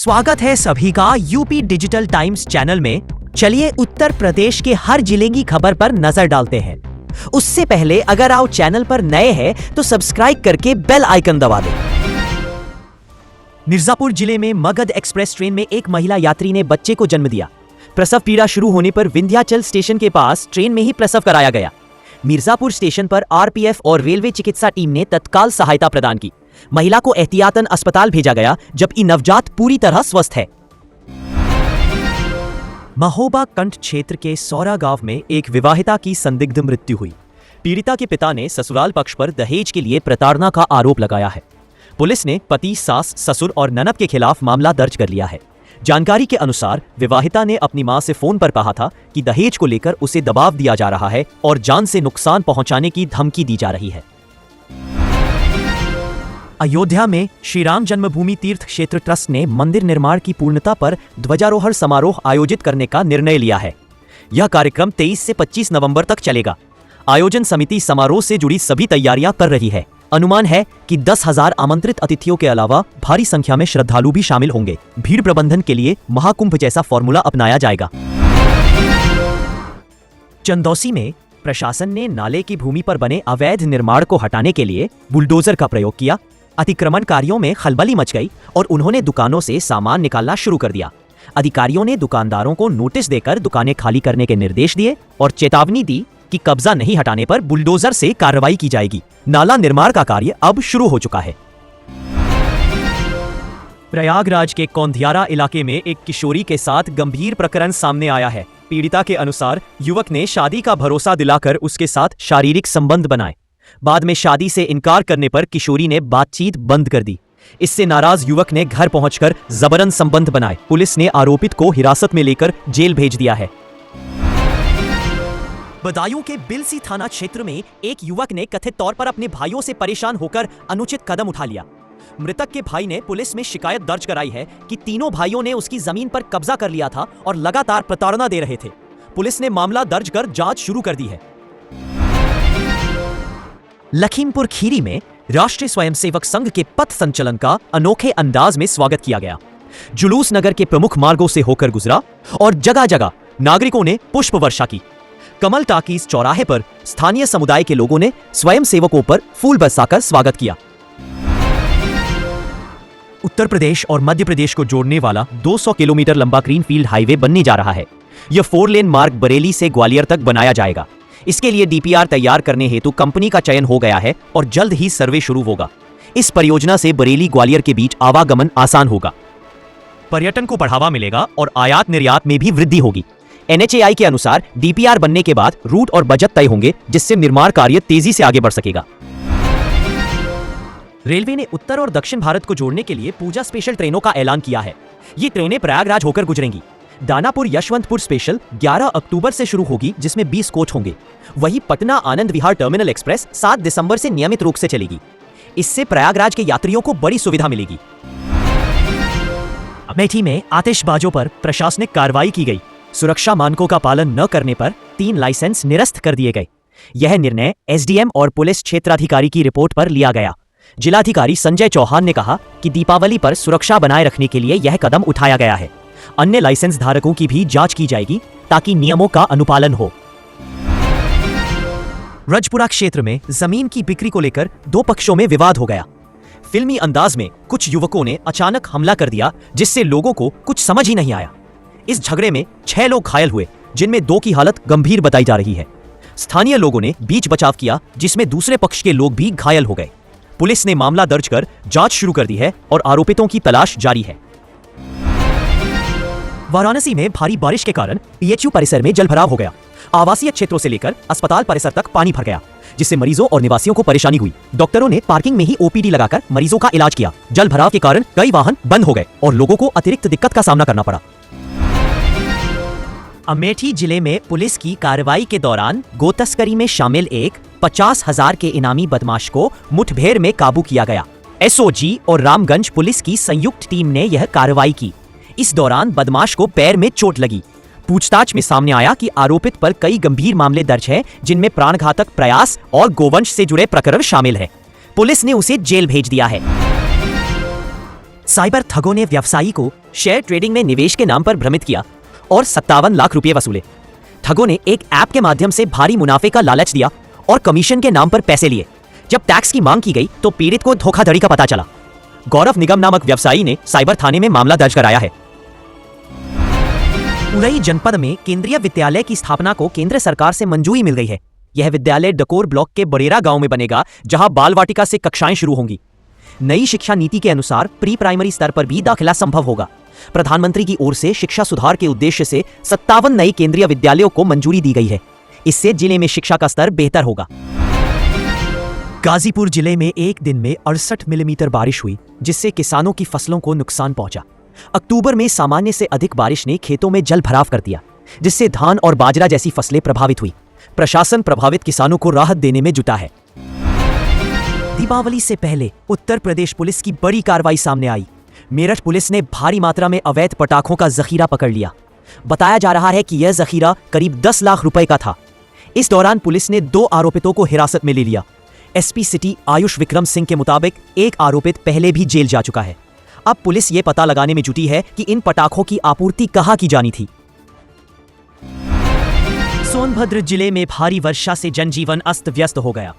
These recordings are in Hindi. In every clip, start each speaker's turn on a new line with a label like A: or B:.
A: स्वागत है सभी का यूपी डिजिटल टाइम्स चैनल में। चलिए उत्तर प्रदेश के हर जिले की खबर पर नजर डालते हैं। उससे पहले अगर आप चैनल पर नए हैं तो सब्सक्राइब करके बेल आइकन दबा दें। मिर्जापुर जिले में मगध एक्सप्रेस ट्रेन में एक महिला यात्री ने बच्चे को जन्म दिया। प्रसव पीड़ा शुरू होने पर विंध्याचल स्टेशन के पास ट्रेन में ही प्रसव कराया गया। मिर्जापुर स्टेशन पर आरपीएफ और रेलवे चिकित्सा टीम ने तत्काल सहायता प्रदान की। महिला को एहतियातन अस्पताल भेजा गया, जबकि नवजात पूरी तरह स्वस्थ है। महोबा कंठ क्षेत्र के सौरा गांव में एक विवाहिता की संदिग्ध मृत्यु हुई। पीड़िता के पिता ने ससुराल पक्ष पर दहेज के लिए प्रताड़ना का आरोप लगाया है। पुलिस ने पति, सास, ससुर और ननद के खिलाफ मामला दर्ज कर लिया है। जानकारी के अनुसार विवाहिता ने अपनी मां से फोन पर कहा था कि दहेज को लेकर उसे दबाव दिया जा रहा है और जान से नुकसान पहुंचाने की धमकी दी जा रही है। अयोध्या में श्री राम जन्मभूमि तीर्थ क्षेत्र ट्रस्ट ने मंदिर निर्माण की पूर्णता पर ध्वजारोहण समारोह आयोजित करने का निर्णय लिया है। यह कार्यक्रम 23 से 25 नवंबर तक चलेगा। आयोजन समिति समारोह से जुड़ी सभी तैयारियां कर रही है। अनुमान है कि 10,000 आमंत्रित अतिथियों के अलावा भारी संख्या में श्रद्धालु भी शामिल होंगे। भीड़ प्रबंधन के लिए महाकुंभ जैसा फॉर्मूला अपनाया जाएगा। चंदौसी में प्रशासन ने नाले की भूमि पर बने अवैध निर्माण को हटाने के लिए बुलडोजर का प्रयोग किया। अतिक्रमणकारियों में खलबली मच गई और उन्होंने दुकानों से सामान निकालना शुरू कर दिया। अधिकारियों ने दुकानदारों को नोटिस देकर दुकानें खाली करने के निर्देश दिए और चेतावनी दी कि कब्जा नहीं हटाने पर बुलडोजर से कार्रवाई की जाएगी। नाला निर्माण का कार्य अब शुरू हो चुका है। प्रयागराज के कौंधियारा इलाके में एक किशोरी के साथ गंभीर प्रकरण सामने आया है। पीड़िता के अनुसार युवक ने शादी का भरोसा दिलाकर उसके साथ शारीरिक संबंध बनाए। बाद में शादी से इनकार करने पर किशोरी ने बातचीत बंद कर दी। इससे नाराज युवक ने घर पहुंचकर जबरन संबंध बनाए। पुलिस ने आरोपित को हिरासत में लेकर जेल भेज दिया है। बदायूं के बिलसी थाना क्षेत्र में एक युवक ने कथित तौर पर अपने भाइयों से परेशान होकर अनुचित कदम उठा लिया। मृतक के भाई ने पुलिस में शिकायत दर्ज कराई है कि तीनों भाइयों ने उसकी जमीन पर कब्जा कर लिया था और लगातार प्रताड़ना दे रहे थे। पुलिस ने मामला दर्ज कर जांच शुरू कर दी है। लखीमपुर खीरी में राष्ट्रीय स्वयंसेवक संघ के पथ संचलन का अनोखे अंदाज में स्वागत किया गया। जुलूस नगर के प्रमुख मार्गों से होकर गुजरा और जगह जगह नागरिकों ने पुष्प वर्षा की। कमल टाकीज चौराहे पर स्थानीय समुदाय के लोगों ने स्वयंसेवकों पर फूल बरसाकर स्वागत किया। उत्तर प्रदेश और मध्य प्रदेश को जोड़ने वाला 200 किलोमीटर लंबा ग्रीनफील्ड हाईवे बनने जा रहा है। यह 4 लेन मार्ग बरेली से ग्वालियर तक बनाया जाएगा। इसके लिए डीपीआर तैयार करने हेतु कंपनी का चयन हो गया है और जल्द ही सर्वे शुरू होगा। इस परियोजना से बरेली ग्वालियर के बीच आवागमन आसान होगा। पर्यटन को बढ़ावा मिलेगा और आयात निर्यात में भी वृद्धि होगी। एनएचएआई के अनुसार डीपीआर बनने के बाद रूट और बजट तय होंगे, जिससे निर्माण कार्य तेजी से आगे बढ़ सकेगा। रेलवे ने उत्तर और दक्षिण भारत को जोड़ने के लिए पूजा स्पेशल ट्रेनों का ऐलान किया है। ये ट्रेनें प्रयागराज होकर गुजरेंगी। दानापुर यशवंतपुर स्पेशल 11 अक्टूबर से शुरू होगी, जिसमें 20 कोच होंगे। वहीं पटना आनंद विहार टर्मिनल एक्सप्रेस 7 दिसंबर से नियमित रूप से चलेगी। इससे प्रयागराज के यात्रियों को बड़ी सुविधा मिलेगी। अमेठी में आतिशबाजों पर प्रशासनिक कार्रवाई की गई। सुरक्षा मानकों का पालन न करने पर 3 लाइसेंस निरस्त कर दिए गए। यह निर्णय एसडीएम और पुलिस क्षेत्राधिकारी की रिपोर्ट पर लिया गया। जिलाधिकारी संजय चौहान ने कहा कि दीपावली पर सुरक्षा बनाए रखने के लिए यह कदम उठाया गया है। अन्य लाइसेंस धारकों की भी जांच की जाएगी ताकि नियमों का अनुपालन हो। रजपुरा क्षेत्र में जमीन की बिक्री को लेकर 2 पक्षों में विवाद हो गया। फिल्मी अंदाज में कुछ युवकों ने अचानक हमला कर दिया, जिससे लोगों को कुछ समझ ही नहीं आया। इस झगड़े में 6 लोग घायल हुए, जिनमें 2 की हालत गंभीर बताई जा रही है। स्थानीय लोगों ने बीच बचाव किया, जिसमें दूसरे पक्ष के लोग भी घायल हो गए। पुलिस ने मामला दर्ज कर जांच शुरू कर दी है और आरोपितों की तलाश जारी है। वाराणसी में भारी बारिश के कारण पीएचयू परिसर में जलभराव हो गया। आवासीय क्षेत्रों से लेकर अस्पताल परिसर तक पानी भर गया, जिससे मरीजों और निवासियों को परेशानी हुई। डॉक्टरों ने पार्किंग में ही ओपीडी लगाकर मरीजों का इलाज किया। जलभराव के कारण कई वाहन बंद हो गए और लोगों को अतिरिक्त दिक्कत का सामना करना पड़ा। अमेठी जिले में पुलिस की कार्रवाई के दौरान गोतस्करी में शामिल एक 50,000 के इनामी बदमाश को मुठभेड़ में काबू किया गया। एसओजी और रामगंज पुलिस की संयुक्त टीम ने यह कार्रवाई की। इस दौरान बदमाश को पैर में चोट लगी। पूछताछ में सामने आया कि आरोपित पर कई गंभीर मामले दर्ज हैं, जिनमें प्राणघातक प्रयास और गोवंश से जुड़े प्रकरण शामिल हैं। पुलिस ने उसे जेल भेज दिया है। साइबर ठगों ने व्यवसायी को शेयर ट्रेडिंग में निवेश के नाम पर भ्रमित किया और 57 लाख रुपए वसूले। ठगों ने एक ऐप के माध्यम से भारी मुनाफे का लालच दिया और कमीशन के नाम पर पैसे लिए। जब टैक्स की मांग की गई तो पीड़ित को धोखाधड़ी का पता चला। गौरव निगम नामक व्यवसायी ने साइबर थाने में मामला दर्ज कराया है। उरई जनपद में केंद्रीय विद्यालय की स्थापना को केंद्र सरकार से मंजूरी मिल गई है। यह विद्यालय डकोर ब्लॉक के बड़ेरा गांव में बनेगा, जहां बाल वाटिका से कक्षाएं शुरू होंगी। नई शिक्षा नीति के अनुसार प्री प्राइमरी स्तर पर भी दाखिला संभव होगा। प्रधानमंत्री की ओर से शिक्षा सुधार के उद्देश्य से 57 नए केंद्रीय विद्यालयों को मंजूरी दी गई है। इससे जिले में शिक्षा का स्तर बेहतर होगा। गाजीपुर जिले में एक दिन में 68 मिलीमीटर बारिश हुई, जिससे किसानों की फसलों को नुकसान पहुंचा। अक्टूबर में सामान्य से अधिक बारिश ने खेतों में जल भराव कर दिया, जिससे धान और बाजरा जैसी फसलें प्रभावित हुई। प्रशासन प्रभावित किसानों को राहत देने में जुटा है। दीपावली से पहले उत्तर प्रदेश पुलिस की बड़ी कार्रवाई सामने आई। मेरठ पुलिस ने भारी मात्रा में अवैध पटाखों का जखीरा पकड़ लिया। बताया जा रहा है कि यह जखीरा करीब 10 लाख रुपए का था। इस दौरान पुलिस ने 2 आरोपितों को हिरासत में ले लिया। एसपी सिटी आयुष विक्रम सिंह के मुताबिक एक आरोपित पहले भी जेल जा चुका है। अब पुलिस ये पता लगाने में जुटी है कि इन पटाखों की आपूर्ति कहां की जानी थी। सोनभद्र जिले में भारी वर्षा से जनजीवन अस्त व्यस्त हो गया।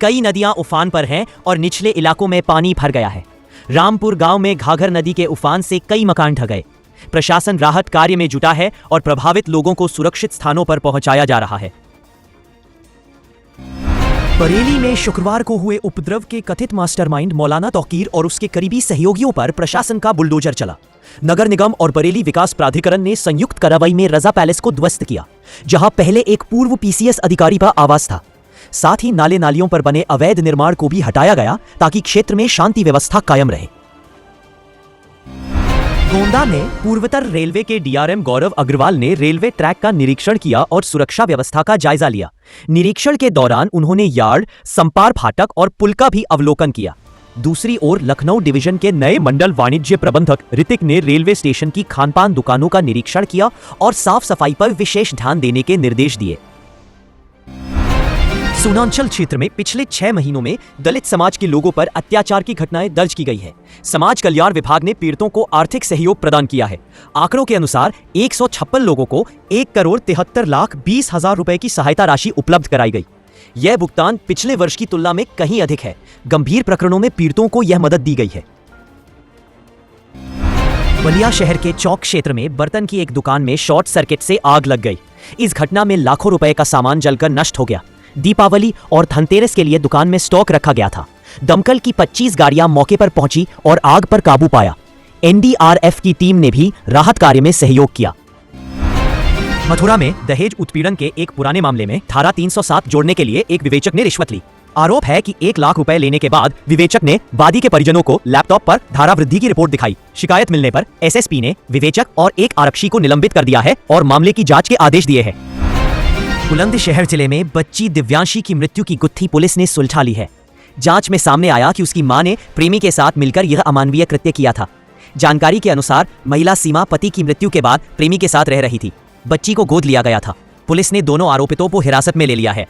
A: कई नदियां उफान पर हैं और निचले इलाकों में पानी भर गया है। रामपुर गांव में घाघर नदी के उफान से कई मकान ढह गए। प्रशासन राहत कार्य में जुटा है और प्रभावित लोगों को सुरक्षित स्थानों पर पहुंचाया जा रहा है। बरेली में शुक्रवार को हुए उपद्रव के कथित मास्टरमाइंड मौलाना तौकीर और उसके करीबी सहयोगियों पर प्रशासन का बुलडोजर चला। नगर निगम और बरेली विकास प्राधिकरण ने संयुक्त कार्रवाई में रजा पैलेस को ध्वस्त किया, जहां पहले एक पूर्व पीसीएस अधिकारी का आवास था। साथ ही नाले नालियों पर बने अवैध निर्माण को भी हटाया गया, ताकि क्षेत्र में शांति व्यवस्था कायम रहे। गोंडा में पूर्वोत्तर रेलवे के डीआरएम गौरव अग्रवाल ने रेलवे ट्रैक का निरीक्षण किया और सुरक्षा व्यवस्था का जायजा लिया। निरीक्षण के दौरान उन्होंने यार्ड, संपार फाटक और पुल का भी अवलोकन किया। दूसरी ओर लखनऊ डिवीजन के नए मंडल वाणिज्य प्रबंधक ऋतिक ने रेलवे स्टेशन की खानपान दुकानों का निरीक्षण किया और साफ सफाई पर विशेष ध्यान देने के निर्देश दिए। सोनांचल क्षेत्र में पिछले 6 महीनों में दलित समाज के लोगों पर अत्याचार की घटनाएं दर्ज की गई है। समाज कल्याण विभाग ने पीड़ितों को आर्थिक सहयोग प्रदान किया है। आंकड़ों के अनुसार 156 लोगों को 1,73,20,000 रुपए की सहायता राशि उपलब्ध कराई गई। यह भुगतान पिछले वर्ष की तुलना में कहीं अधिक है। गंभीर प्रकरणों में पीड़ितों को यह मदद दी गई है। बलिया शहर के चौक क्षेत्र में बर्तन की एक दुकान में शॉर्ट सर्किट से आग लग गई। इस घटना में लाखों रुपए का सामान जलकर नष्ट हो गया। दीपावली और धनतेरस के लिए दुकान में स्टॉक रखा गया था। दमकल की 25 गाड़ियां मौके पर पहुंची और आग पर काबू पाया। एनडीआरएफ की टीम ने भी राहत कार्य में सहयोग किया। मथुरा में दहेज उत्पीड़न के एक पुराने मामले में धारा 307 जोड़ने के लिए एक विवेचक ने रिश्वत ली। आरोप है कि 1 लाख रुपए लेने के बाद विवेचक ने वादी के परिजनों को लैपटॉप पर धारा वृद्धि की रिपोर्ट दिखाई। शिकायत मिलने पर एसएसपी ने विवेचक और एक आरक्षी को निलंबित कर दिया है और मामले की जांच के आदेश दिए हैं। बुलंदशहर जिले में बच्ची दिव्यांशी की मृत्यु की गुत्थी पुलिस ने सुलझा ली है। जांच में सामने आया कि उसकी मां ने प्रेमी के साथ मिलकर यह अमानवीय कृत्य किया था। जानकारी के अनुसार महिला सीमा पति की मृत्यु के बाद प्रेमी के साथ रह रही थी। बच्ची को गोद लिया गया था। पुलिस ने दोनों आरोपितों को हिरासत में ले लिया है।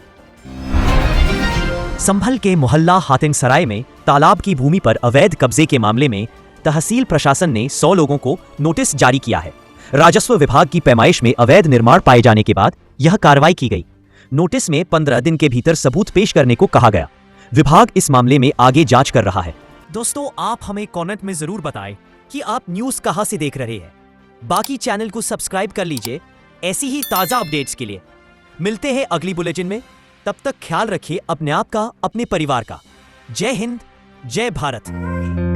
A: संभल के मोहल्ला हातिंगसराय में तालाब की भूमि पर अवैध कब्जे के मामले में तहसील प्रशासन ने 100 लोगों को नोटिस जारी किया है। राजस्व विभाग की पैमाइश में अवैध निर्माण पाए जाने के बाद यह कार्रवाई की गई। नोटिस में 15 दिन के भीतर सबूत पेश करने को कहा गया। विभाग इस मामले में आगे जांच कर रहा है। दोस्तों, आप हमें कमेंट में जरूर बताएं कि आप न्यूज़ कहां से देख रहे हैं। बाकी चैनल को सब्सक्राइब कर लीजिए ऐसी ही ताज़ा अपडेट्स के लिए। मिलते हैं अगली बुलेटिन में। तब तक ख्याल रखिए अपने आप का, अपने परिवार का। जय हिंद, जय भारत।